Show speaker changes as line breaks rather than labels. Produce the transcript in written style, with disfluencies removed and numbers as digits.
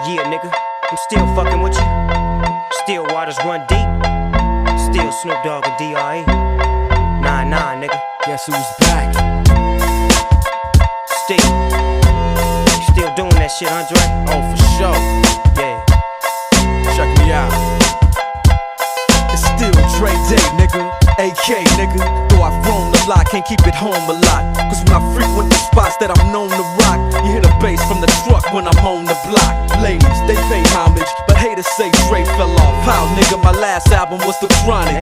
Yeah, nigga, I'm still fucking with you. Still waters run deep. Still Snoop Dogg and D.R.E. Nah, nigga.
Guess who's back?
Still doing that shit, Andre?
Oh, for sure.
Yeah.
Check me out. It's still Dre Day, nigga. AK, nigga. Though I've grown a lot, can't keep it home a lot. Cause when I frequent the spots that I